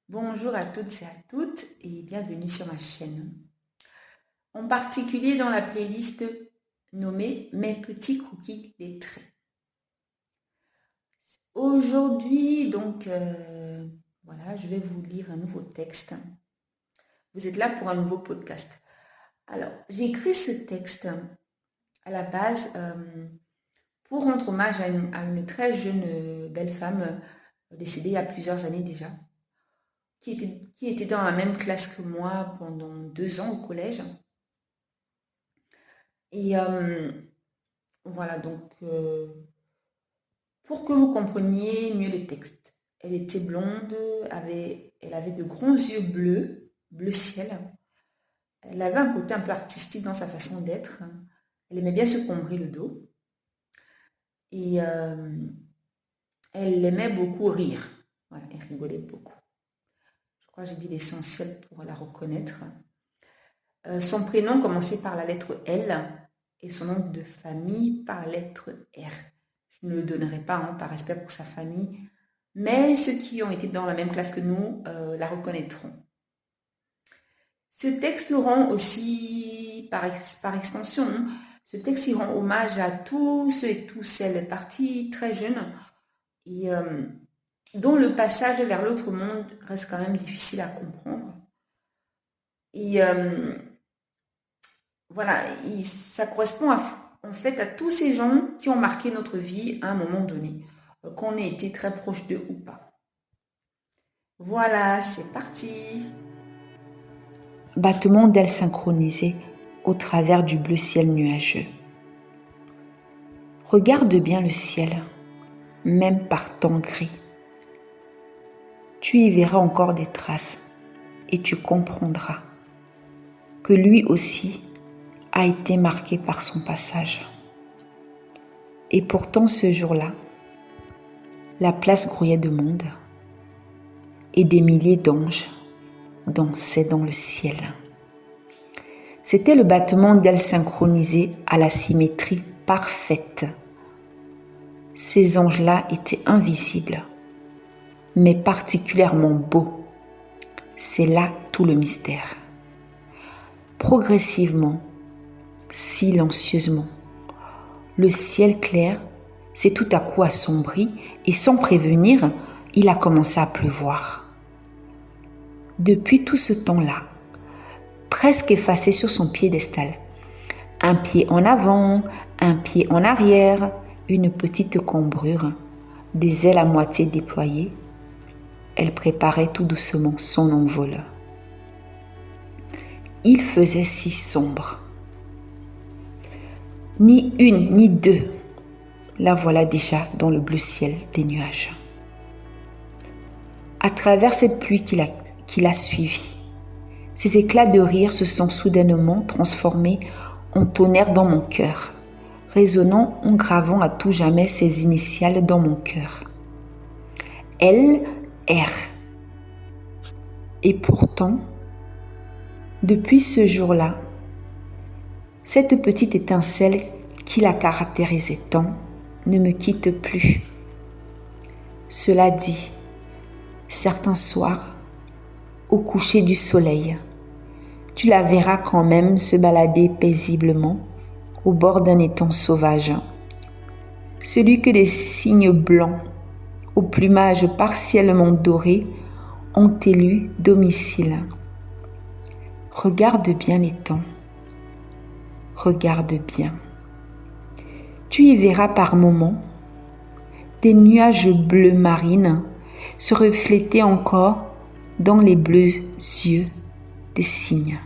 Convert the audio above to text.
Bonjour à toutes et à toutes et bienvenue sur ma chaîne. En particulier dans la playlist nommée Mes petits cookies lettrés. Aujourd'hui, voilà, je vais vous lire un nouveau texte. Vous êtes là pour un nouveau podcast. Alors, j'ai écrit ce texte à la base pour rendre hommage à une très jeune belle femme décédée il y a plusieurs années déjà, qui était dans la même classe que moi pendant 2 ans au collège. Et voilà, pour que vous compreniez mieux le texte. Elle était blonde, elle avait de grands yeux bleu ciel. Elle avait un côté un peu artistique dans sa façon d'être. Elle aimait bien se combrer le dos. Et elle aimait beaucoup rire. Voilà, elle rigolait beaucoup. Je crois que j'ai dit l'essentiel pour la reconnaître. Son prénom commençait par la lettre L et son nom de famille par la lettre R. Je ne le donnerai pas par respect pour sa famille, mais ceux qui ont été dans la même classe que nous la reconnaîtront. Ce texte rend aussi, par extension, ce texte rend hommage à tous ceux et toutes celles parties très jeunes et dont le passage vers l'autre monde reste quand même difficile à comprendre. Et voilà, ça correspond en fait à tous ces gens qui ont marqué notre vie à un moment donné, qu'on ait été très proche d'eux ou pas. Voilà, c'est parti. Battement d'ailes synchronisé au travers du bleu ciel nuageux. Regarde bien le ciel, même par temps gris. Tu y verras encore des traces et tu comprendras que lui aussi a été marqué par son passage. Et pourtant ce jour-là, la place grouillait de monde et des milliers d'anges dansaient dans le ciel. C'était le battement d'ailes synchronisé à la symétrie parfaite. Ces anges-là étaient invisibles, mais particulièrement beaux. C'est là tout le mystère. Progressivement, silencieusement, le ciel clair s'est tout à coup assombri et sans prévenir, il a commencé à pleuvoir. Depuis tout ce temps-là, presque effacé sur son piédestal, un pied en avant, un pied en arrière, une petite cambrure, des ailes à moitié déployées, elle préparait tout doucement son envol. Il faisait si sombre. Ni une, ni deux, la voilà déjà dans le bleu ciel des nuages. À travers cette pluie qui l'a suivie, ces éclats de rire se sont soudainement transformés en tonnerre dans mon cœur, résonnant en gravant à tout jamais ces initiales dans mon cœur. L, R. Et pourtant, depuis ce jour-là, cette petite étincelle qui la caractérisait tant ne me quitte plus. Cela dit, certains soirs, au coucher du soleil, tu la verras quand même se balader paisiblement au bord d'un étang sauvage. Celui que des cygnes blancs, au plumage partiellement doré, ont élu domicile. Regarde bien l'étang. Regarde bien. Tu y verras par moments des nuages bleu marine se refléter encore dans les bleus yeux des cygnes.